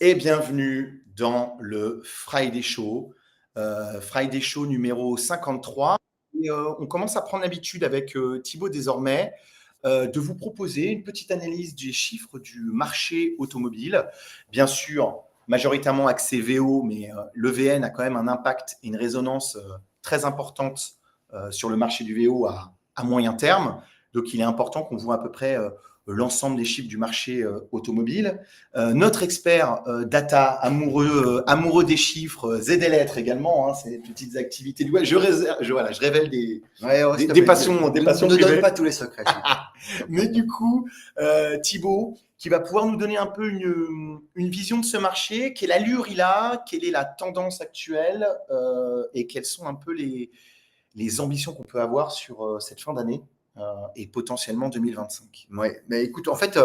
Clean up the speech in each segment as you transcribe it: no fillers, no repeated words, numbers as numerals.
Et bienvenue dans le Friday Show numéro 53. On commence à prendre l'habitude avec Thibaut désormais de vous proposer une petite analyse des chiffres du marché automobile. Bien sûr, majoritairement axé VO, mais le VN a quand même un impact et une résonance très importante sur le marché du VO à moyen terme. Donc, il est important qu'on voit à peu près l'ensemble des chiffres du marché automobile. Notre expert data, amoureux des chiffres et des lettres également, ces petites activités du web. Je révèle des passions, des passions Ne privées. donne pas tous les secrets. Mais du coup, Thibaut, qui va pouvoir nous donner un peu une vision de ce marché, quelle allure il a, quelle est la tendance actuelle et quelles sont un peu les ambitions qu'on peut avoir sur cette fin d'année et potentiellement 2025. Ouais, mais écoute, en fait,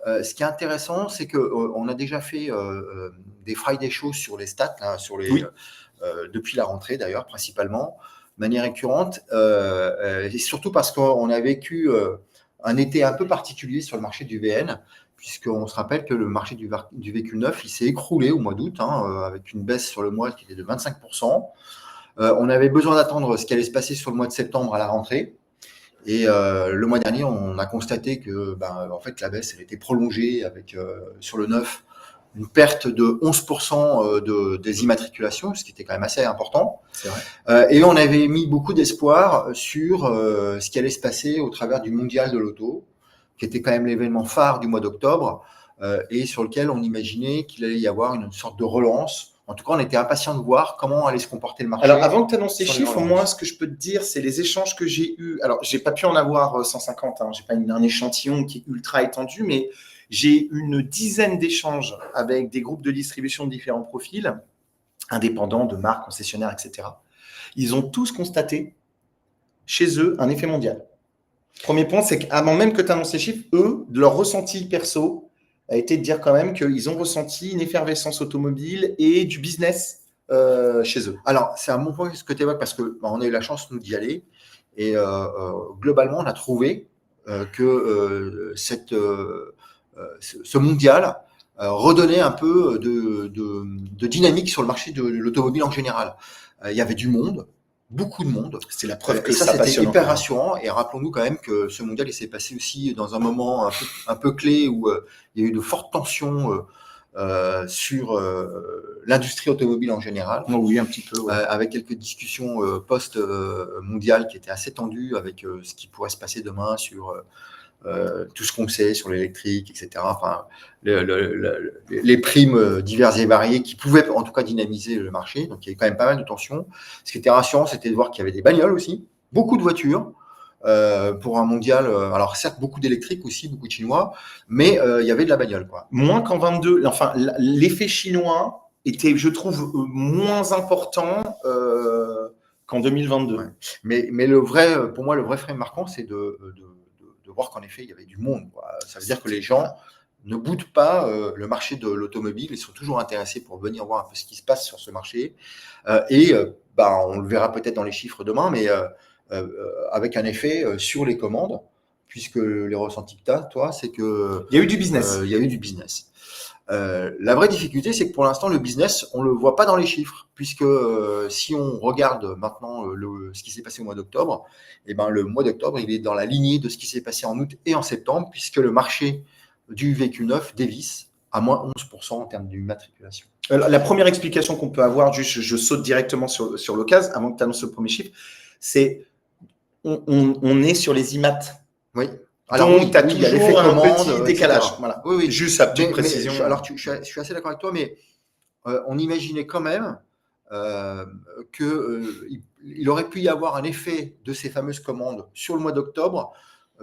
ce qui est intéressant, c'est que on a déjà fait des Friday shows sur les stats, là, Oui. depuis la rentrée d'ailleurs, principalement, de manière récurrente, et surtout parce qu'on a vécu un été un peu particulier sur le marché du VN, puisqu'on se rappelle que le marché du véhicule neuf, il s'est écroulé au mois d'août, avec une baisse sur le mois qui était de 25%. On avait besoin d'attendre ce qui allait se passer sur le mois de septembre à la rentrée. Et le mois dernier, on a constaté que en fait, la baisse elle était prolongée avec sur le neuf une perte de 11% des immatriculations, ce qui était quand même assez important. C'est vrai. Et on avait mis beaucoup d'espoir sur ce qui allait se passer au travers du mondial de l'auto, qui était quand même l'événement phare du mois d'octobre, et sur lequel on imaginait qu'il allait y avoir une sorte de relance. En tout cas, on était impatient de voir comment allait se comporter le marché. Alors, avant que tu annonces les sur les chiffres, relances. moi, ce que je peux te dire, c'est les échanges que j'ai eus. Alors, j'ai pas pu en avoir 150, j'ai pas un échantillon qui est ultra étendu, mais j'ai une dizaine d'échanges avec des groupes de distribution de différents profils, indépendants, de marques, concessionnaires, etc. Ils ont tous constaté chez eux un effet mondial. Premier point, c'est qu'avant même que tu annonces les chiffres, eux, de leur ressenti perso, a été de dire quand même qu'ils ont ressenti une effervescence automobile et du business chez eux. Alors, c'est un bon point ce que tu évoques parce que on a eu la chance nous d'y aller et globalement, on a trouvé que ce mondial redonnait un peu de dynamique sur le marché de l'automobile en général. Il y avait du monde, beaucoup de monde. C'est la preuve que Et ça, ça c'était passionne hyper encore. rassurant. Et rappelons-nous quand même que ce mondial, il s'est passé aussi dans un moment un peu clé où il y a eu de fortes tensions sur l'industrie automobile en général. Oh oui, un petit peu. Ouais. Avec quelques discussions post-mondiales qui étaient assez tendues avec ce qui pourrait se passer demain sur tout ce qu'on sait sur l'électrique, etc. Enfin, les primes diverses et variées qui pouvaient en tout cas dynamiser le marché. Donc il y avait quand même pas mal de tensions. Ce qui était rassurant, c'était de voir qu'il y avait des bagnoles aussi, beaucoup de voitures. Pour un mondial, alors certes beaucoup d'électriques aussi, beaucoup de chinois, mais il y avait de la bagnole, quoi. Moins qu'en 22, enfin l'effet chinois était, je trouve, moins important qu'en 2022. Ouais. Mais le vrai, pour moi, le vrai fait marquant, c'est de voir qu'en effet, il y avait du monde, quoi. Ça veut dire que les gens ne boudent pas le marché de l'automobile, ils sont toujours intéressés pour venir voir un peu ce qui se passe sur ce marché. On le verra peut-être dans les chiffres demain, mais avec un effet sur les commandes, puisque les ressentis que tu as, toi, c'est que il y a eu du business. Il y a eu du business. La vraie difficulté, c'est que pour l'instant, le business, on le voit pas dans les chiffres, puisque si on regarde maintenant ce qui s'est passé au mois d'octobre, le mois d'octobre, il est dans la lignée de ce qui s'est passé en août et en septembre, puisque le marché du véhicule neuf dévisse à moins 11% en termes d'immatriculation. La première explication qu'on peut avoir, juste je saute directement sur l'occasion, avant que tu annonces le premier chiffre, c'est on est sur les IMAT. Oui. Alors, donc, tu as toujours un petit décalage. Voilà. Oui. Juste sa petite précision. Je suis assez d'accord avec toi, mais on imaginait quand même qu'il aurait pu y avoir un effet de ces fameuses commandes sur le mois d'octobre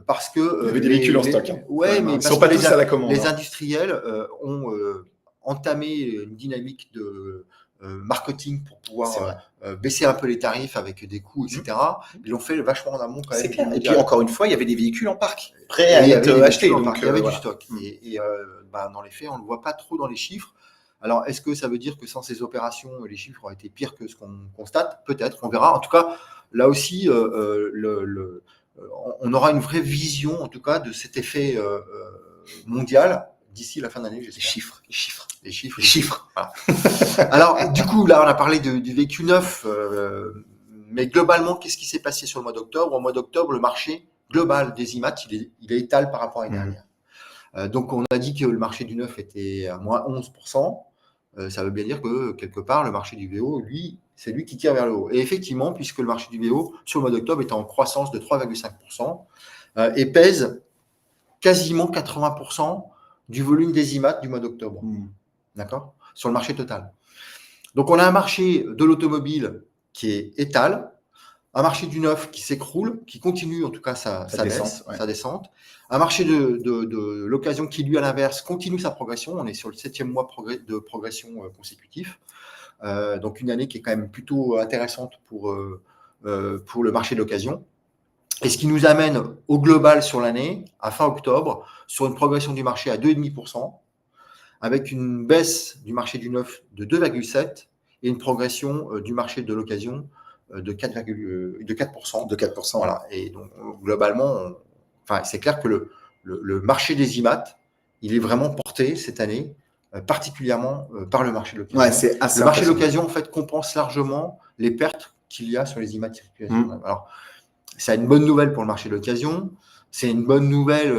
parce que il y avait des véhicules en stock. Ouais, mais ils sont pas tous à la commande. Les industriels ont entamé une dynamique de marketing pour pouvoir baisser un peu les tarifs avec des coûts, etc. Ils l'ont fait vachement en amont quand même. C'est clair. Et puis encore une fois, il y avait des véhicules en parc prêts à être achetés. Donc il y avait du stock. Et dans les faits, on ne le voit pas trop dans les chiffres. Alors, est-ce que ça veut dire que sans ces opérations, les chiffres auraient été pires que ce qu'on constate? Peut-être, on verra. En tout cas, là aussi, on aura une vraie vision, en tout cas, de cet effet mondial d'ici la fin d'année, j'espère. Les chiffres. chiffres. Les chiffres. Voilà. Alors, du coup, là, on a parlé du véhicule neuf, mais globalement, qu'est-ce qui s'est passé sur le mois d'octobre? Au mois d'octobre, le marché global des IMAT, il est étal par rapport à l'année dernière. Donc, on a dit que le marché du neuf était à moins 11%. Ça veut bien dire que, quelque part, le marché du VO, lui, c'est lui qui tire vers le haut. Et effectivement, puisque le marché du VO, sur le mois d'octobre, est en croissance de 3,5% et pèse quasiment 80% du volume des IMAT du mois d'octobre. D'accord? Sur le marché total. Donc, on a un marché de l'automobile qui est étal, un marché du neuf qui s'écroule, qui continue en tout cas sa descente, un marché de l'occasion qui, lui, à l'inverse, continue sa progression. On est sur le 7e mois de progression consécutif. Donc, une année qui est quand même plutôt intéressante pour le marché de l'occasion. Et ce qui nous amène au global sur l'année, à fin octobre, sur une progression du marché à 2,5%, avec une baisse du marché du neuf de 2,7% et une progression du marché de l'occasion de 4%. De 4%. Voilà. Et donc, globalement, c'est clair que le marché des IMAT, il est vraiment porté cette année, particulièrement par le marché de l'occasion. Ouais, c'est assez le marché de impressionnant. l'occasion, en fait, compense largement les pertes qu'il y a sur les IMAT circulation. Alors, c'est une bonne nouvelle pour le marché de l'occasion. C'est une bonne nouvelle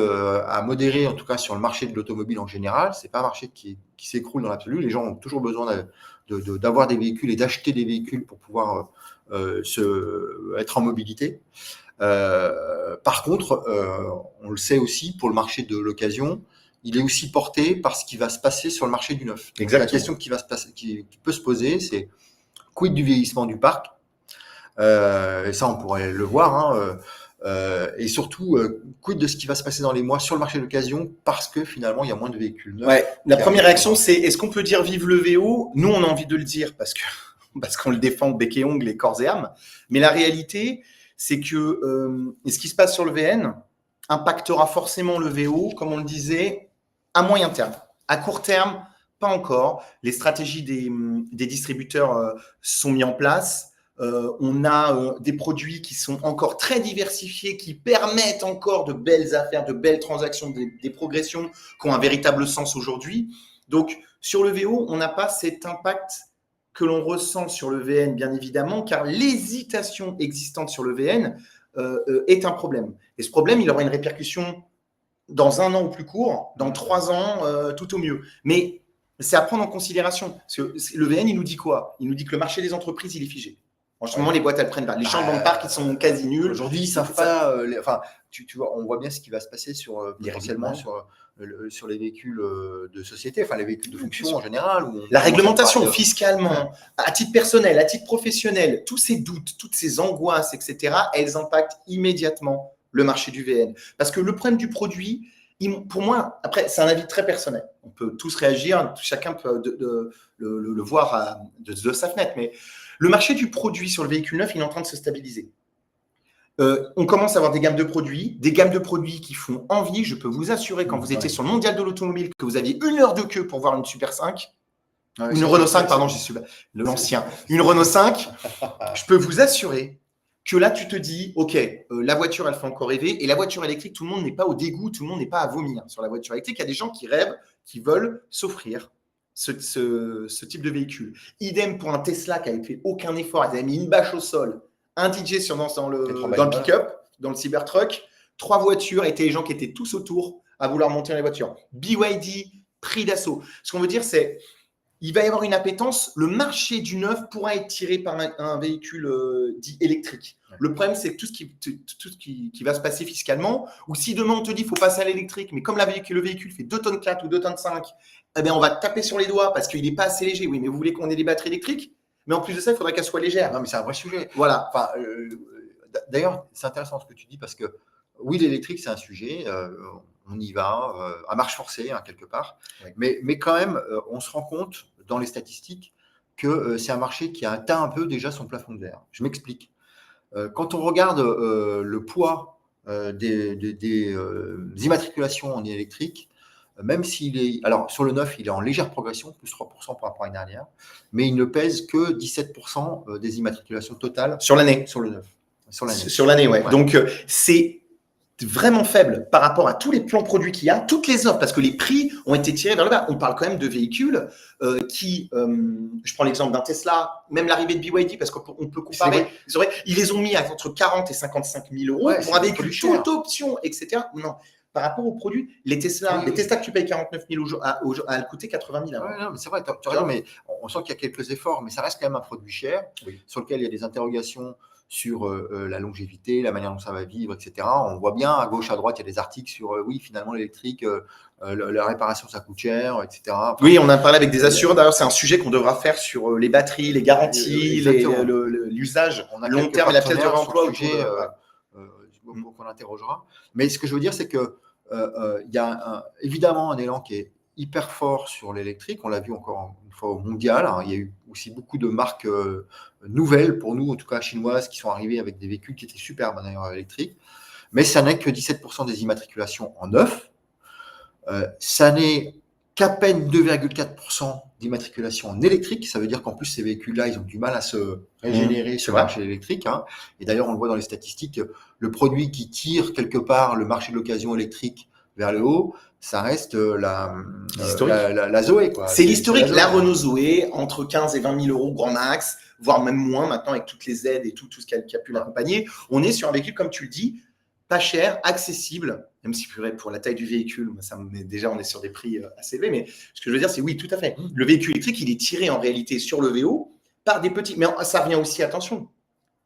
à modérer, en tout cas sur le marché de l'automobile en général. C'est pas un marché qui s'écroule dans l'absolu. Les gens ont toujours besoin d'avoir des véhicules et d'acheter des véhicules pour pouvoir être en mobilité. Par contre, on le sait aussi, pour le marché de l'occasion, il est aussi porté par ce qui va se passer sur le marché du neuf. Donc, la question qui peut se poser, c'est quid du vieillissement du parc? Et ça, on pourrait le voir. Et surtout, quid de ce qui va se passer dans les mois sur le marché de l'occasion, parce que finalement, il y a moins de véhicules neufs. Ouais. La première réaction, c'est est-ce qu'on peut dire vive le VO? Nous, on a envie de le dire parce qu'on le défend bec et ongles et corps et âme. Mais la réalité, c'est que ce qui se passe sur le VN impactera forcément le VO, comme on le disait, à moyen terme. À court terme, pas encore. Les stratégies des distributeurs sont mises en place. On a des produits qui sont encore très diversifiés, qui permettent encore de belles affaires, de belles transactions, des progressions qui ont un véritable sens aujourd'hui. Donc, sur le VO, on n'a pas cet impact que l'on ressent sur le VN, bien évidemment, car l'hésitation existante sur le VN est un problème. Et ce problème, il aura une répercussion dans 1 an ou plus court, dans 3 ans, tout au mieux. Mais c'est à prendre en considération. Parce que le VN, il nous dit quoi? Il nous dit que le marché des entreprises, il est figé. En ce moment, les boîtes, elles prennent pas. Les changements de parc, ils sont quasi nuls. Aujourd'hui, ils savent pas. Tu vois, on voit bien ce qui va se passer potentiellement sur les véhicules de société, les véhicules de fonction en général. La réglementation, fiscalement, à titre personnel, à titre professionnel, tous ces doutes, toutes ces angoisses, etc., elles impactent immédiatement le marché du VN. Parce que le problème du produit, pour moi, après, c'est un avis très personnel. On peut tous réagir, chacun peut le voir de sa fenêtre, mais le marché du produit sur le véhicule neuf, il est en train de se stabiliser. On commence à avoir des gammes de produits qui font envie. Je peux vous assurer, quand vous étiez sur le mondial de l'automobile, que vous aviez 1 heure de queue pour voir une Super 5, une Renault 5, pardon, j'y suis l'ancien, une Renault 5, je peux vous assurer que là, tu te dis, OK, la voiture, elle fait encore rêver. Et la voiture électrique, tout le monde n'est pas au dégoût, tout le monde n'est pas à vomir sur la voiture électrique. Il y a des gens qui rêvent, qui veulent s'offrir ce type de véhicule. Idem pour un Tesla qui n'avait fait aucun effort. Ils avaient mis une bâche au sol, un DJ dans le pick-up, dans le Cybertruck, 3 voitures, et les gens qui étaient tous autour à vouloir monter dans les voitures. BYD, prix d'assaut. Ce qu'on veut dire, c'est il va y avoir une appétence. Le marché du neuf pourra être tiré par un véhicule dit électrique. Le problème, c'est que tout ce qui va se passer fiscalement, ou si demain on te dit qu'il faut passer à l'électrique, mais comme le véhicule fait 2 tonnes 4 ou 2 tonnes 5, eh bien, on va taper sur les doigts parce qu'il n'est pas assez léger. Oui, mais vous voulez qu'on ait des batteries électriques? Mais en plus de ça, il faudrait qu'elles soient légères. Non, mais c'est un vrai sujet. Voilà. D'ailleurs, c'est intéressant ce que tu dis parce que oui, l'électrique, c'est un sujet. On y va à marche forcée, quelque part. Oui. Mais quand même, on se rend compte dans les statistiques que c'est un marché qui a atteint un peu déjà son plafond de verre. Je m'explique. Quand on regarde le poids des immatriculations en électrique, même s'il est… Alors, sur le neuf, il est en légère progression, plus 3% par rapport à l'année dernière, mais il ne pèse que 17% des immatriculations totales sur l'année. Sur le neuf. Sur l'année, ouais. Donc, c'est vraiment faible par rapport à tous les plans produits qu'il y a, toutes les offres, parce que les prix ont été tirés vers le bas. On parle quand même de véhicules je prends l'exemple d'un Tesla, même l'arrivée de BYD, parce qu'on peut comparer, ils les ont mis entre 40 et 55 000 euros pour un véhicule toute option, etc. Non, par rapport aux produits, les Tesla que tu payes 49 000 elles coûtaient 80 000 non, mais c'est vrai, tu as raison, mais on sent qu'il y a quelques efforts, mais ça reste quand même un produit cher, sur lequel il y a des interrogations sur la longévité, la manière dont ça va vivre, etc. On voit bien à gauche, à droite, il y a des articles sur oui, finalement, l'électrique, la réparation, ça coûte cher, etc. Enfin, oui, on a parlé avec des assureurs. D'ailleurs, c'est un sujet qu'on devra faire sur les batteries, les garanties, l'usage long terme et la pièce de réemploi. Qu'on interrogera. Mais ce que je veux dire, c'est que il y a évidemment un élan qui est hyper fort sur l'électrique. On l'a vu encore une fois au mondial. Il y a eu aussi beaucoup de marques nouvelles, pour nous, en tout cas chinoises, qui sont arrivées avec des véhicules qui étaient superbes d'ailleurs électriques. Mais ça n'est que 17% des immatriculations en neuf. Ça n'est qu'à peine 2,4% d'immatriculation en électrique. Ça veut dire qu'en plus, ces véhicules-là, ils ont du mal à se régénérer sur le marché électrique. Et d'ailleurs, on le voit dans les statistiques, le produit qui tire quelque part le marché de l'occasion électrique vers le haut, ça reste la Zoé, quoi. C'est l'historique. La Renault Zoé, entre 15 et 20 000 euros grand max, voire même moins maintenant avec toutes les aides et tout ce qui a pu l'accompagner. On est sur un véhicule, comme tu le dis, pas cher, accessible, même si pour la taille du véhicule, déjà on est sur des prix assez élevés, mais ce que je veux dire, c'est oui, tout à fait. Le véhicule électrique, il est tiré en réalité sur le VO par des petits, mais ça revient aussi, attention,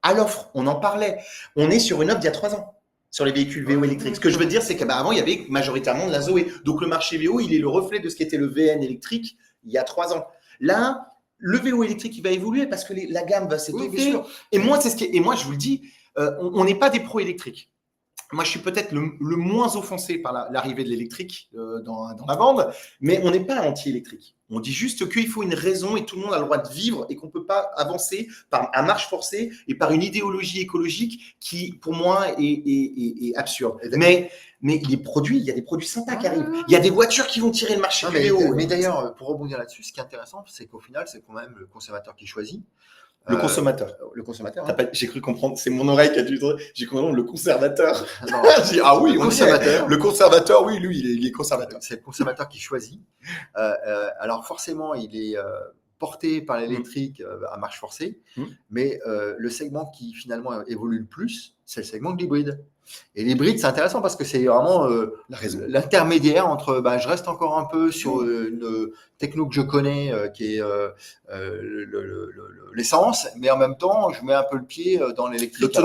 à l'offre, on en parlait. On est sur une offre d'il y a 3 ans sur les véhicules VO électriques. Ce que je veux dire, c'est qu'avant, il y avait majoritairement de la Zoé. Donc le marché VO, il est le reflet de ce qu'était le VN électrique il y a 3 ans. Là, le VO électrique, il va évoluer parce que la gamme va s'étoffer. Et moi, je vous le dis, on n'est pas des pros électriques. Moi, je suis peut-être le moins offensé par l'arrivée de l'électrique dans la bande, mais on n'est pas anti-électrique. On dit juste qu'il faut une raison et tout le monde a le droit de vivre et qu'on ne peut pas avancer à marche forcée et par une idéologie écologique qui, pour moi, est absurde. Mais les produits, il y a des produits sympas qui arrivent. Il y a des voitures qui vont tirer le marché du VO. Mais d'ailleurs, pour rebondir là-dessus, ce qui est intéressant, c'est qu'au final, c'est quand même le consommateur qui choisit. Le consommateur. Le consommateur. J'ai cru comprendre, c'est mon oreille qui a dû dire, j'ai cru comprendre le conservateur. J'ai dit, ah oui, le consommateur. Le conservateur, oui, lui, il est conservateur. C'est le consommateur qui choisit. Alors forcément, il est porté par l'électrique à marche forcée, mais le segment qui finalement évolue le plus, c'est le segment de l'hybride. Et l'hybride, c'est intéressant parce que c'est vraiment l'intermédiaire entre je reste encore un peu sur une techno que je connais qui est l'essence, mais en même temps, je mets un peu le pied dans l'électrique.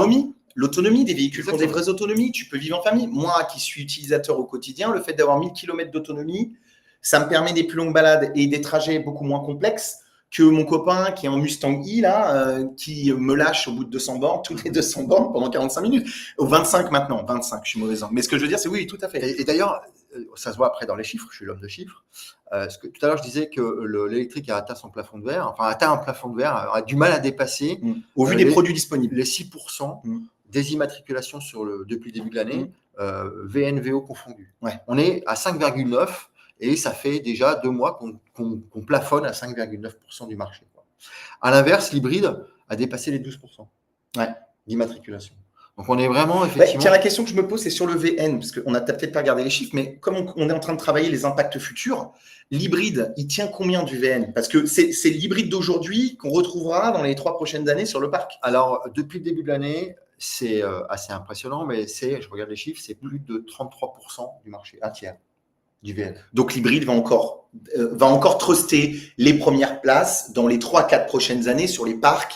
L'autonomie des véhicules font des vraies autonomies. Tu peux vivre en famille. Moi, qui suis utilisateur au quotidien, le fait d'avoir 1000 km d'autonomie, ça me permet des plus longues balades et des trajets beaucoup moins complexes que mon copain qui est en Mustang E, qui me lâche au bout de 200 bornes, toutes les 200 bornes pendant 45 minutes. Au 25 maintenant, 25, je suis mauvais. Mais ce que je veux dire, c'est oui, tout à fait. Et d'ailleurs, ça se voit après dans les chiffres, je suis l'homme de chiffres. Tout à l'heure, je disais que l'électrique a atteint son plafond de verre, atteint un plafond de verre, a du mal à dépasser. Au vu des produits disponibles. Les 6% des immatriculations depuis le début de l'année, VNVO confondu. Ouais. On est à 5,9%. Et ça fait déjà 2 mois qu'on plafonne à 5,9% du marché. À l'inverse, l'hybride a dépassé les 12% d'immatriculation. Donc, on est vraiment effectivement… Tiens, la question que je me pose, c'est sur le VN, parce qu'on n'a peut-être pas regardé les chiffres, mais comme on est en train de travailler les impacts futurs, l'hybride, il tient combien du VN? Parce que c'est l'hybride d'aujourd'hui qu'on retrouvera dans les 3 prochaines années sur le parc. Alors, depuis le début de l'année, c'est assez impressionnant, mais je regarde les chiffres, c'est plus de 33% du marché, un tiers. Du VN. Donc l'hybride va encore truster les premières places dans les 3-4 prochaines années sur les parcs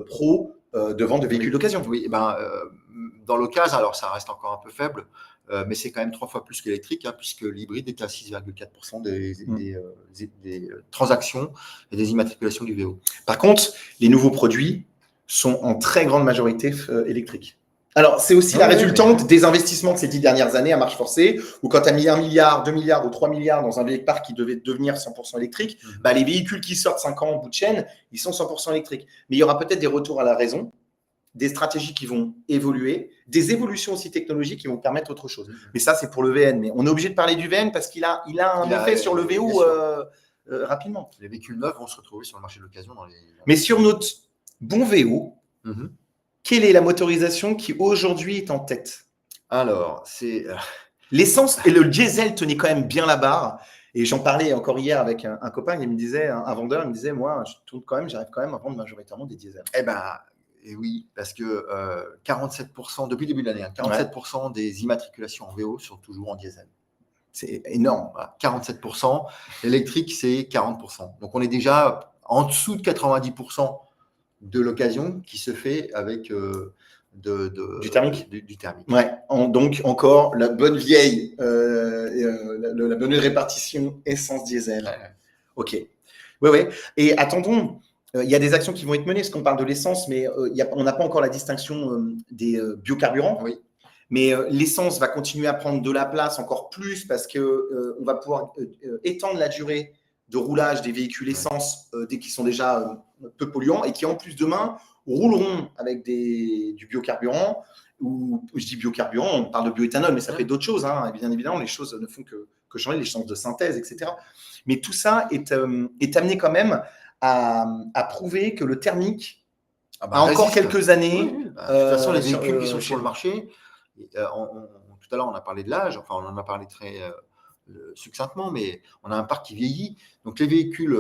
pro de vente de véhicules d'occasion. Oui, dans l'occasion, alors ça reste encore un peu faible, mais c'est quand même 3 fois plus qu'électrique, puisque l'hybride est à 6,4% des transactions et des immatriculations du VO. Par contre, les nouveaux produits sont en très grande majorité électriques. Alors, c'est aussi la résultante des investissements de ces 10 dernières années à marche forcée, où quand tu as mis 1 milliard, 2 milliards ou 3 milliards dans un véhicule parc qui devait devenir 100% électrique, les véhicules qui sortent 5 ans au bout de chaîne, ils sont 100% électriques. Mais il y aura peut-être des retours à la raison, des stratégies qui vont évoluer, des évolutions aussi technologiques qui vont permettre autre chose. Mais ça, c'est pour le VN. Mais on est obligé de parler du VN parce qu'il a un effet sur le VO rapidement. Les véhicules neufs vont se retrouver sur le marché de l'occasion. Mais sur notre bon VO, quelle est la motorisation qui aujourd'hui est en tête? Alors, c'est L'essence et le diesel tenaient quand même bien la barre. Et j'en parlais encore hier avec un copain, il me disait, un vendeur, il me disait, moi, je tourne quand même, j'arrive quand même à vendre majoritairement des diesels. eh ben, et oui, parce que 47%, depuis le début de l'année, hein, 47% des immatriculations en VO sont toujours en diesel. C'est énorme. Voilà, 47%. L'électrique, c'est 40%. Donc, on est déjà en dessous de 90% de l'occasion qui se fait avec Du thermique. du thermique. Ouais, donc encore la bonne vieille, la bonne répartition essence-diesel. Ouais. Ok. Oui, oui. Et attendons, il y a des actions qui vont être menées, parce qu'on parle de l'essence, mais on n'a pas encore la distinction des biocarburants. Oui. Mais l'essence va continuer à prendre de la place encore plus parce qu'on va pouvoir étendre la durée de roulage des véhicules essence dès qu'ils sont déjà peu polluants et qui, en plus, demain, rouleront avec du biocarburant. Ou je dis biocarburant, on parle de bioéthanol, mais ça peut être d'autres choses. Hein. Bien évidemment, les choses ne font que changer, les chances de synthèse, etc. Mais tout ça est amené quand même à prouver que le thermique a encore quelques années. Oui. De toute façon, les véhicules qui sont sur le marché, tout à l'heure, on a parlé de l'âge, enfin, on en a parlé très succinctement, mais on a un parc qui vieillit. Donc, les véhicules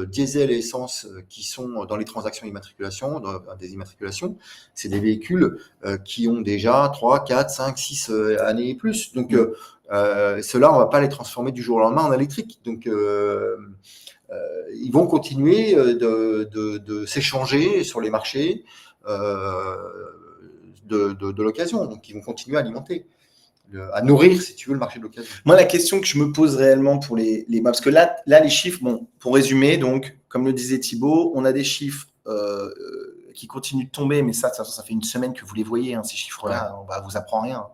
diesel et essence qui sont dans les transactions d'immatriculation, des immatriculations, c'est des véhicules qui ont déjà 3, 4, 5, 6 années et plus. Donc, ceux-là, on ne va pas les transformer du jour au lendemain en électrique. Donc, ils vont continuer de s'échanger sur les marchés de l'occasion. Donc, ils vont continuer à alimenter, à nourrir, si tu veux, le marché de l'occasion. Moi, la question que je me pose réellement pour les parce que là, les chiffres, bon, pour résumer, donc, comme le disait Thibaut, on a des chiffres qui continuent de tomber, mais ça fait une semaine que vous les voyez, hein, ces chiffres-là, on ne vous apprend rien.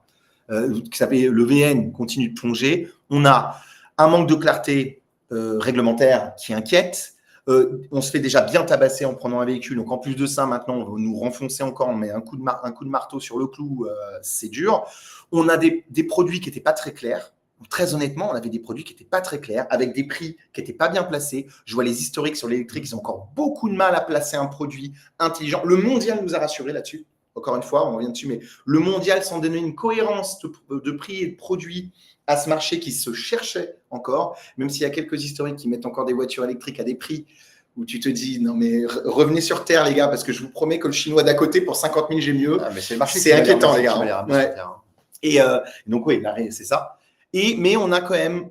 Le VN continue de plonger. On a un manque de clarté réglementaire qui inquiète. On se fait déjà bien tabasser en prenant un véhicule. Donc, en plus de ça, maintenant, on va nous renfoncer encore, on met un coup de marteau sur le clou, c'est dur. On a des produits qui n'étaient pas très clairs. Très honnêtement, on avait des produits qui n'étaient pas très clairs, avec des prix qui n'étaient pas bien placés. Je vois les historiques sur l'électrique, ils ont encore beaucoup de mal à placer un produit intelligent. Le mondial nous a rassurés là-dessus. Encore une fois, on revient dessus, mais le mondial, sans donner une cohérence de prix et de produits à ce marché qui se cherchait encore, même s'il y a quelques historiques qui mettent encore des voitures électriques à des prix où tu te dis, non mais revenez sur Terre les gars, parce que je vous promets que le chinois d'à côté, pour 50 000, j'ai mieux. Ah, mais c'est le marché c'est inquiétant les gars. Ouais. Et donc oui, c'est ça. Mais on a quand même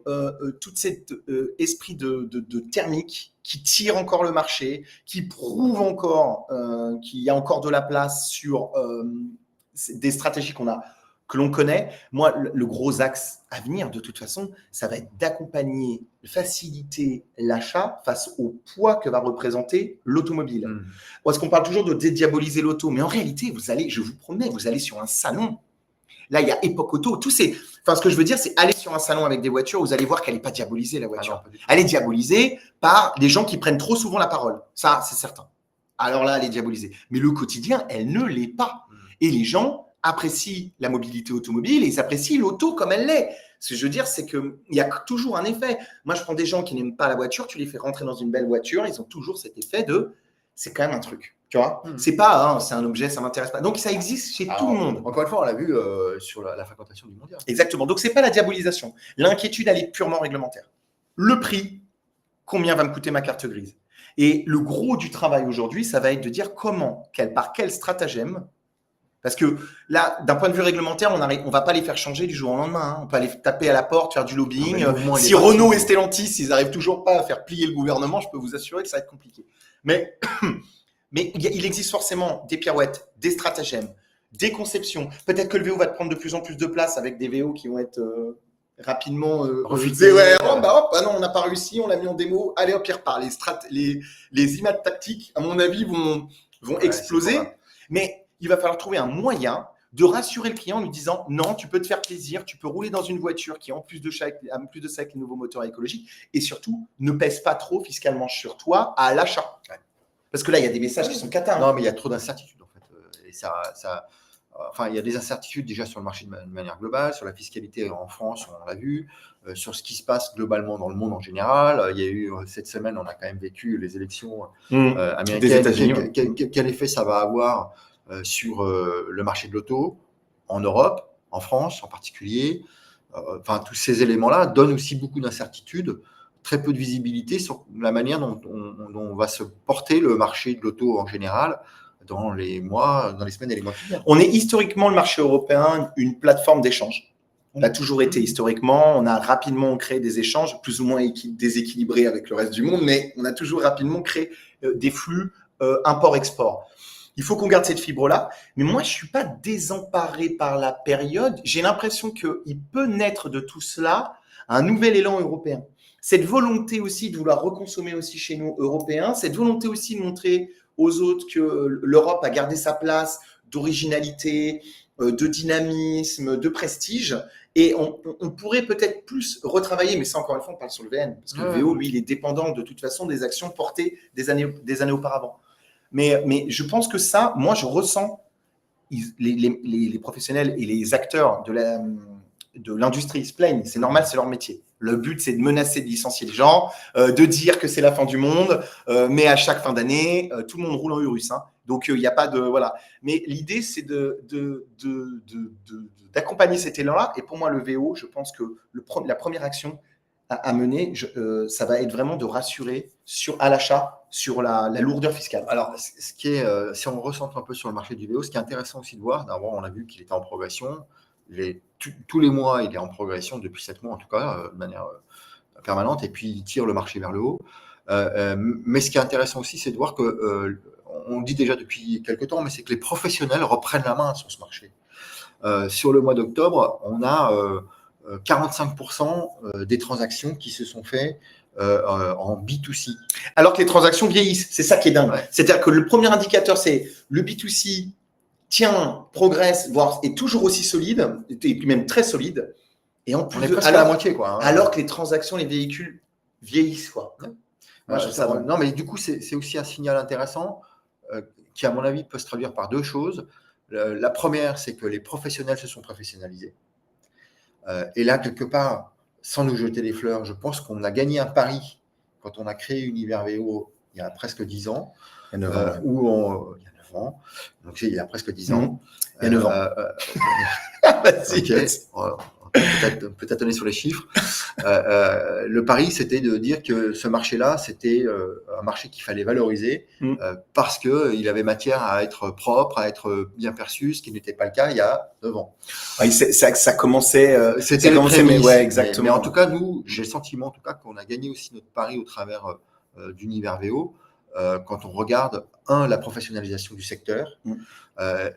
tout cet esprit de thermique qui tire encore le marché, qui prouve encore qu'il y a encore de la place sur des stratégies que l'on connaît. Moi, le gros axe à venir, de toute façon, ça va être d'accompagner, faciliter l'achat face au poids que va représenter l'automobile. Parce qu'on parle toujours de dédiaboliser l'auto, mais en réalité, je vous promets, vous allez sur un salon. Là, il y a Époque Auto. Ce que je veux dire, c'est aller sur un salon avec des voitures, vous allez voir qu'elle n'est pas diabolisée, la voiture. Non, elle est diabolisée par des gens qui prennent trop souvent la parole. Ça, c'est certain. Alors là, elle est diabolisée. Mais le quotidien, elle ne l'est pas. Et les gens apprécient la mobilité automobile et ils apprécient l'auto comme elle l'est. Ce que je veux dire, c'est qu'il y a toujours un effet. Moi, je prends des gens qui n'aiment pas la voiture, tu les fais rentrer dans une belle voiture, ils ont toujours cet effet c'est quand même un truc. Tu vois, c'est pas, c'est un objet, ça m'intéresse pas. Donc, ça existe chez tout le monde. Encore une fois, on l'a vu sur la fréquentation du mondial. Exactement. Donc, c'est pas la diabolisation. L'inquiétude, elle est purement réglementaire. Le prix, combien va me coûter ma carte grise? Et le gros du travail aujourd'hui, ça va être de dire par quel stratagème. Parce que là, d'un point de vue réglementaire, on va pas les faire changer du jour au lendemain. Hein. On peut aller taper à la porte, faire du lobbying. Si Renault et Stellantis, ils n'arrivent toujours pas à faire plier le gouvernement, je peux vous assurer que ça va être compliqué. Mais il existe forcément des pirouettes, des stratagèmes, des conceptions. Peut-être que le VO va te prendre de plus en plus de place avec des VO qui vont être rapidement refusés. Non, on n'a pas réussi, on l'a mis en démo. Allez, hop, il repart. Les images tactiques, à mon avis, vont exploser. Mais il va falloir trouver un moyen de rassurer le client en lui disant non, tu peux te faire plaisir, tu peux rouler dans une voiture qui, en plus de ça, avec les nouveaux moteurs écologiques et surtout, ne pèse pas trop fiscalement sur toi à l'achat. Ouais. Parce que là, il y a des messages qui sont catins. Non, mais il y a trop d'incertitudes en fait. Et il y a des incertitudes déjà sur le marché de manière globale, sur la fiscalité en France, on l'a vu, sur ce qui se passe globalement dans le monde en général. Il y a eu cette semaine, on a quand même vécu les élections américaines. Des États-Unis. Quel effet ça va avoir sur le marché de l'auto en Europe, en France en particulier. Enfin, tous ces éléments-là donnent aussi beaucoup d'incertitudes, très peu de visibilité sur la manière dont on va se porter le marché de l'auto en général dans les semaines et les mois qui viennent. On est historiquement, le marché européen, une plateforme d'échange. On l'a toujours été historiquement. On a rapidement créé des échanges plus ou moins déséquilibrés avec le reste du monde, mais on a toujours rapidement créé des flux import-export. Il faut qu'on garde cette fibre-là. Mais moi, je ne suis pas désemparé par la période. J'ai l'impression qu'il peut naître de tout cela un nouvel élan européen. Cette volonté aussi de vouloir reconsommer aussi chez nous, Européens, cette volonté aussi de montrer aux autres que l'Europe a gardé sa place d'originalité, de dynamisme, de prestige. Et on pourrait peut-être plus retravailler, mais ça, encore une fois, on parle sur le VN, parce que le VO, lui, il est dépendant de toute façon des actions portées des années auparavant. Mais je pense que ça, moi, je ressens les professionnels et les acteurs de l'industrie se plaignent. C'est normal, c'est leur métier. Le but, c'est de menacer de licencier les gens, de dire que c'est la fin du monde, mais à chaque fin d'année, tout le monde roule en Urus. Hein. Donc, il n'y a pas de… Voilà. Mais l'idée, c'est d'accompagner cet élan-là. Et pour moi, le VO, je pense que la première action à mener, ça va être vraiment de rassurer à l'achat sur la lourdeur fiscale. Alors, si on recentre un peu sur le marché du VO, ce qui est intéressant aussi de voir, d'abord, on a vu qu'il était en progression. Tous les mois, il est en progression, depuis 7 mois en tout cas, de manière permanente, et puis il tire le marché vers le haut. Mais ce qui est intéressant aussi, c'est de voir que, on dit déjà depuis quelques temps, mais c'est que les professionnels reprennent la main sur ce marché. Sur le mois d'octobre, on a 45% des transactions qui se sont faites en B2C. Alors que les transactions vieillissent, c'est ça qui est dingue. Ouais. C'est-à-dire que le premier indicateur, c'est le B2C progresse, voire est toujours aussi solide, et puis même très solide. Et en plus, on est presque à la moitié, quoi. Hein. Alors que les transactions, les véhicules vieillissent, quoi. Ouais. Non, mais du coup, c'est aussi un signal intéressant qui, à mon avis, peut se traduire par 2 choses. La première, c'est que les professionnels se sont professionnalisés. Et là, quelque part, sans nous jeter des fleurs, je pense qu'on a gagné un pari quand on a créé Univers VO il y a presque 10 ans. Il y a 9 ans. Il y a 9 ans. Donc, il y a presque 10 ans. Il y a 9 ans. Peut-être donner sur les chiffres. Le pari, c'était de dire que ce marché-là, c'était un marché qu'il fallait valoriser parce qu'il avait matière à être propre, à être bien perçu, ce qui n'était pas le cas il y a 9 ans. Ouais, ça commençait. C'était le prémisse, ouais, exactement. Mais en tout cas, nous, j'ai le sentiment en tout cas qu'on a gagné aussi notre pari au travers d'Univers VO. Quand on regarde, la professionnalisation du secteur,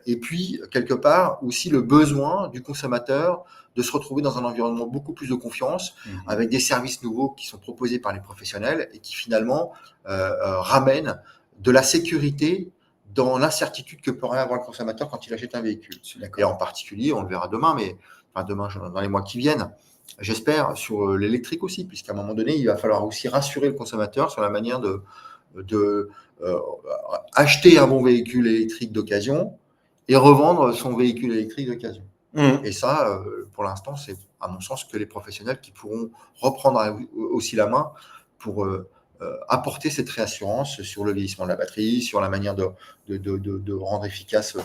et puis, quelque part, aussi le besoin du consommateur de se retrouver dans un environnement beaucoup plus de confiance, avec des services nouveaux qui sont proposés par les professionnels et qui finalement ramènent de la sécurité dans l'incertitude que pourrait avoir le consommateur quand il achète un véhicule. Et en particulier, on le verra demain, demain, dans les mois qui viennent, j'espère, sur l'électrique aussi, puisqu'à un moment donné, il va falloir aussi rassurer le consommateur sur la manière de acheter un bon véhicule électrique d'occasion et revendre son véhicule électrique d'occasion. Et ça, pour l'instant, c'est à mon sens que les professionnels qui pourront reprendre aussi la main pour apporter cette réassurance sur le vieillissement de la batterie, sur la manière de rendre efficace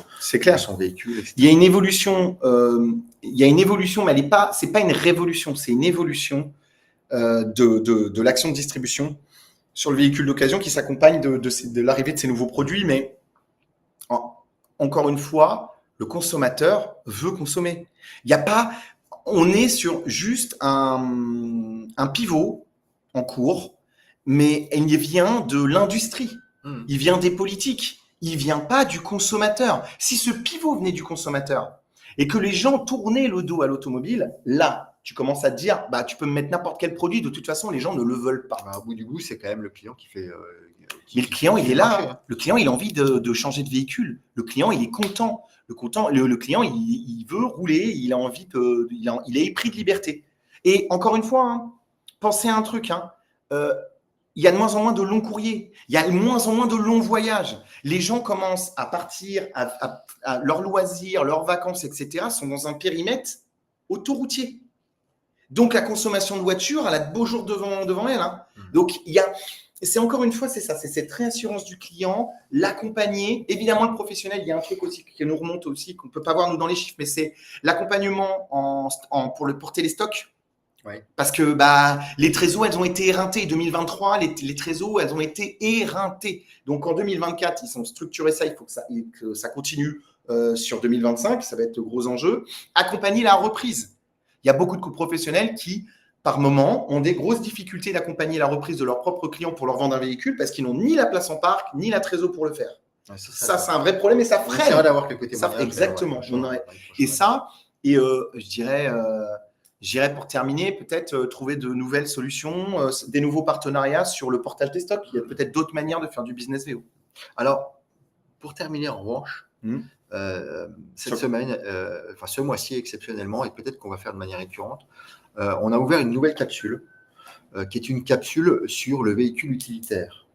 son véhicule, etc. Il y a une évolution, mais c'est pas une révolution, c'est une évolution de l'action de distribution sur le véhicule d'occasion qui s'accompagne de l'arrivée de ces nouveaux produits. Mais encore une fois, le consommateur veut consommer. On est sur juste un pivot en cours, mais il vient de l'industrie, il vient des politiques, il vient pas du consommateur. Si ce pivot venait du consommateur et que les gens tournaient le dos à l'automobile, là, tu commences à te dire, tu peux me mettre n'importe quel produit, de toute façon, les gens ne le veulent pas. Au bout du bout, c'est quand même le client qui fait… Mais le client, il est là. Le client, il a envie de changer de véhicule. Le client, il est content. Le client, il veut rouler, il a envie il a épris de liberté. Et encore une fois, pensez à un truc, il y a de moins en moins de longs courriers, il y a de moins en moins de longs voyages. Les gens commencent à partir à leurs loisirs, leurs vacances, etc., sont dans un périmètre autoroutier. Donc, la consommation de voiture, elle a de beaux jours devant elle. Donc, il y a c'est encore une fois, c'est ça, c'est cette réassurance du client, l'accompagner. Évidemment, le professionnel, il y a un truc aussi qui nous remonte aussi, qu'on ne peut pas voir nous dans les chiffres, mais c'est l'accompagnement pour porter les stocks. Oui. Parce que les trésors, elles ont été éreintées. 2023, les trésors, elles ont été éreintées. Donc en 2024, ils ont structuré ça. Il faut que ça continue sur 2025. Ça va être le gros enjeu. Accompagner la reprise. Il y a beaucoup de professionnels qui, par moment, ont des grosses difficultés d'accompagner la reprise de leurs propres clients pour leur vendre un véhicule parce qu'ils n'ont ni la place en parc, ni la trésor pour le faire. Ouais, ça, c'est un vrai problème et ça freine. C'est vrai d'avoir quelques témoignages. Exactement. Et ça, je dirais pour terminer, peut-être trouver de nouvelles solutions, des nouveaux partenariats sur le portage des stocks. Il y a peut-être d'autres manières de faire du business VO. Alors, pour terminer en revanche, cette semaine, ce mois-ci exceptionnellement, et peut-être qu'on va faire de manière récurrente, on a ouvert une nouvelle capsule, qui est une capsule sur le véhicule utilitaire.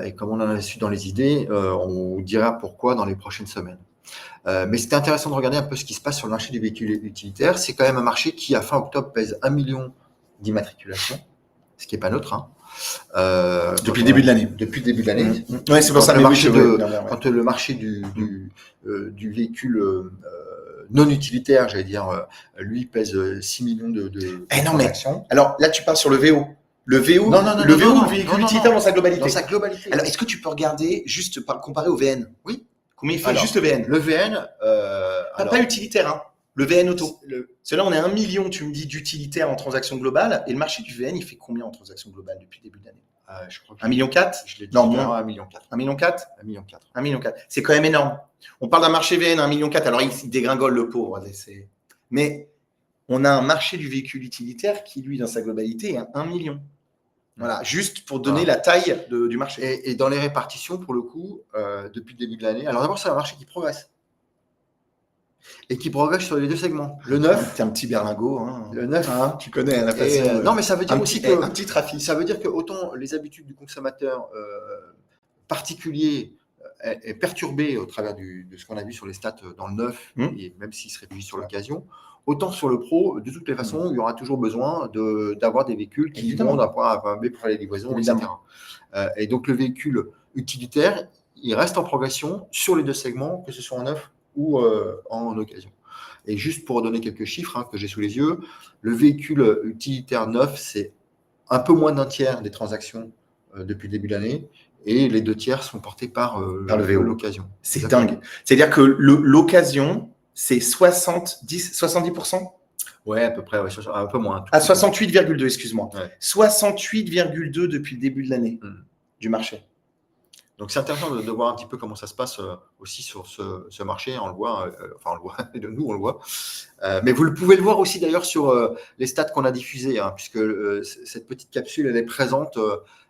Et comme on en a su dans les idées, on vous dira pourquoi dans les prochaines semaines. Mais c'était intéressant de regarder un peu ce qui se passe sur le marché du véhicule utilitaire. C'est quand même un marché qui, à fin octobre, pèse 1 million d'immatriculations, ce qui n'est pas neutre. Depuis le début de l'année. Depuis le début de l'année. Oui, c'est pour ça. Quand le marché du véhicule non utilitaire, j'allais dire, lui pèse 6 millions de transactions. Alors là, tu parles sur le VO. Le VO, le véhicule utilitaire dans sa globalité. Dans sa globalité. Alors, est-ce que tu peux regarder juste comparé au VN? Oui. Combien il fait juste le VN? Le VN, pas utilitaire, hein. Le VN auto. Là, on est 1 million, tu me dis, d'utilitaires en transaction globale. Et le marché du VN, il fait combien en transaction globale depuis le début de l'année? Je crois que 1,4 million? Je l'ai dit. Non, moins 1,4 million. 1,4 million? 1,4 million. 1,4 million. C'est quand même énorme. On parle d'un marché VN 1,4 million. Alors, il dégringole le pauvre. Mais on a un marché du véhicule utilitaire qui, lui, dans sa globalité, est à 1 million. Voilà, juste pour donner la taille du marché. Et dans les répartitions, pour le coup, depuis le début de l'année, alors d'abord, c'est un marché qui progresse. Et qui progresse sur les deux segments. Le neuf. C'est un petit berlingot. Hein. Le neuf. Tu connais la passion. Non, mais ça veut dire aussi que. Un petit trafic. Ça veut dire que autant les habitudes du consommateur particulier est perturbé au travers de ce qu'on a vu sur les stats dans le neuf, et même s'il se réduit sur l'occasion, autant sur le pro, de toutes les façons, il y aura toujours besoin d'avoir des véhicules qui vont d'un point A à un B pour faire les livraisons, etc. Et donc, le véhicule utilitaire, il reste en progression sur les deux segments, que ce soit en neuf ou en occasion. Et juste pour donner quelques chiffres que j'ai sous les yeux, le véhicule utilitaire neuf, c'est un peu moins d'un tiers des transactions depuis le début de l'année, et les 2 tiers sont portés par l'occasion. C'est dingue. C'est-à-dire que l'occasion, c'est 70%? Ouais, à peu près, un peu moins. À 68,2, excuse-moi. Ouais. 68,2 depuis le début de l'année du marché. Donc, c'est intéressant de voir un petit peu comment ça se passe aussi sur ce marché. On le voit, nous, on le voit. Mais vous pouvez le voir aussi d'ailleurs sur les stats qu'on a diffusés, puisque cette petite capsule, elle est présente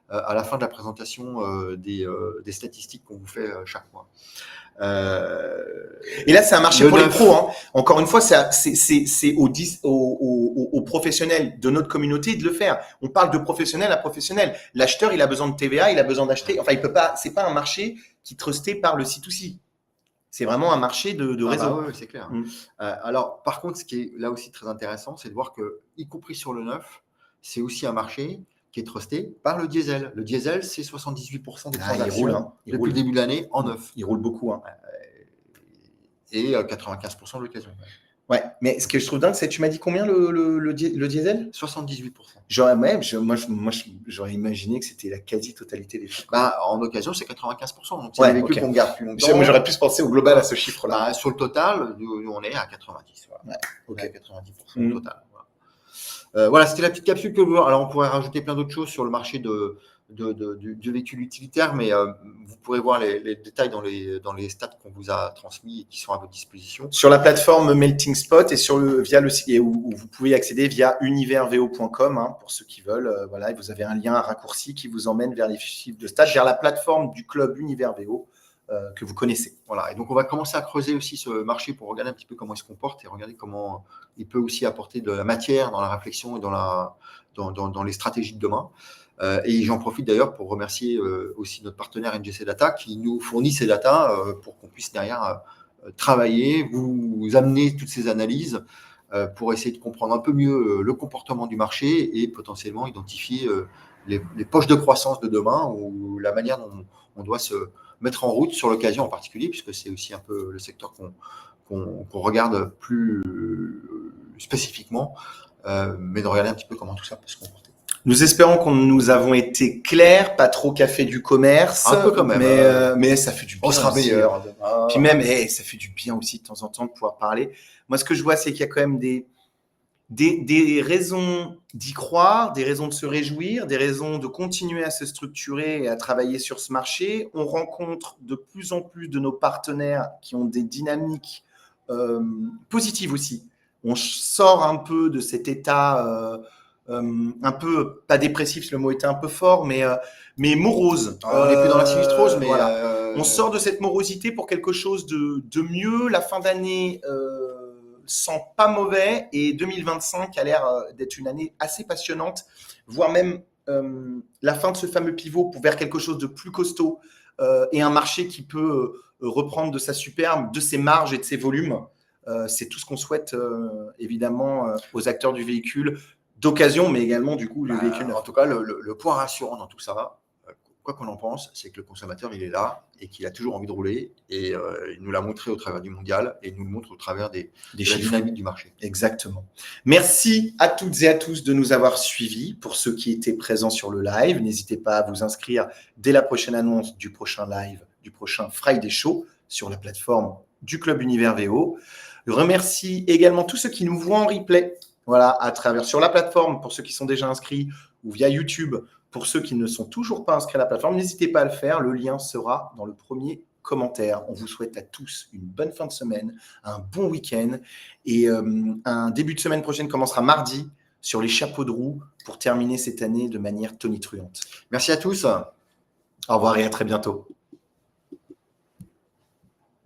à la fin de la présentation des statistiques qu'on vous fait chaque mois. Et là, c'est un marché pour les pros. Hein. Encore une fois, c'est aux professionnels de notre communauté de le faire. On parle de professionnel à professionnel. L'acheteur, il a besoin de TVA, il a besoin d'acheter. Enfin, il peut pas. C'est pas un marché qui est trusté par le C2C. C'est vraiment un marché de réseau. Oui, c'est clair. Alors, par contre, ce qui est là aussi très intéressant, c'est de voir que, y compris sur le neuf, c'est aussi un marché qui est trusté par le diesel. Le diesel, c'est 78% des transactions depuis le début de l'année en neuf. Il roule beaucoup. Et 95% de l'occasion. Ouais, mais ce que je trouve dingue, c'est, tu m'as dit combien le diesel? 78%. J'aurais imaginé que c'était la quasi-totalité des trucs. En occasion, c'est 95%. Donc, c'est des véhicules qu'on garde plus longtemps. J'aurais pu penser au global à ce chiffre-là. Sur le total, nous, on est à 90%. Voilà. On est à 90% au total. Voilà, c'était la petite capsule que vous. Alors, on pourrait rajouter plein d'autres choses sur le marché du véhicule utilitaire, mais vous pourrez voir les détails dans les stats qu'on vous a transmis et qui sont à votre disposition. Sur la plateforme Melting Spot et via le site où vous pouvez accéder via universvo.com pour ceux qui veulent. Voilà, et vous avez un lien, un raccourci qui vous emmène vers les chiffres de stats, vers la plateforme du club Univers VO. Que vous connaissez. Voilà, et donc on va commencer à creuser aussi ce marché pour regarder un petit peu comment il se comporte et regarder comment il peut aussi apporter de la matière dans la réflexion et dans les stratégies de demain. Et j'en profite d'ailleurs pour remercier aussi notre partenaire NGC Data qui nous fournit ces datas pour qu'on puisse derrière travailler, vous amener toutes ces analyses pour essayer de comprendre un peu mieux le comportement du marché et potentiellement identifier les poches de croissance de demain ou la manière dont on doit se mettre en route sur l'occasion en particulier, puisque c'est aussi un peu le secteur qu'on regarde plus spécifiquement, mais de regarder un petit peu comment tout ça peut se comporter. Nous espérons que nous avons été clairs, pas trop café du commerce. Un peu quand même. Mais ça fait du bien. On sera aussi. meilleur. Puis même, ça fait du bien aussi de temps en temps de pouvoir parler. Moi, ce que je vois, c'est qu'il y a quand même des raisons d'y croire, des raisons de se réjouir, des raisons de continuer à se structurer et à travailler sur ce marché. On rencontre de plus en plus de nos partenaires qui ont des dynamiques positives aussi. On sort un peu de cet état un peu, pas dépressif, le mot était un peu fort, mais morose. On n'est plus dans la sinistrose, mais voilà. On sort de cette morosité pour quelque chose de mieux. La fin d'année sent pas mauvais et 2025 a l'air d'être une année assez passionnante, voire même la fin de ce fameux pivot vers quelque chose de plus costaud et un marché qui peut reprendre de sa superbe, de ses marges et de ses volumes. C'est tout ce qu'on souhaite évidemment aux acteurs du véhicule d'occasion, mais également du coup le véhicule. En tout cas, le point rassurant dans tout ça, quoi qu'on en pense, c'est que le consommateur, il est là et qu'il a toujours envie de rouler. Et il nous l'a montré au travers du mondial et il nous le montre au travers de la dynamique du marché. Exactement. Merci à toutes et à tous de nous avoir suivis. Pour ceux qui étaient présents sur le live, n'hésitez pas à vous inscrire dès la prochaine annonce du prochain live, du prochain Friday Show sur la plateforme du Club Univers VO. Je remercie également tous ceux qui nous voient en replay. Voilà, à travers sur la plateforme, pour ceux qui sont déjà inscrits, ou via YouTube, pour ceux qui ne sont toujours pas inscrits à la plateforme, n'hésitez pas à le faire. Le lien sera dans le premier commentaire. On vous souhaite à tous une bonne fin de semaine, un bon week-end et un début de semaine prochaine commencera mardi sur les chapeaux de roue pour terminer cette année de manière tonitruante. Merci à tous. Au revoir et à très bientôt.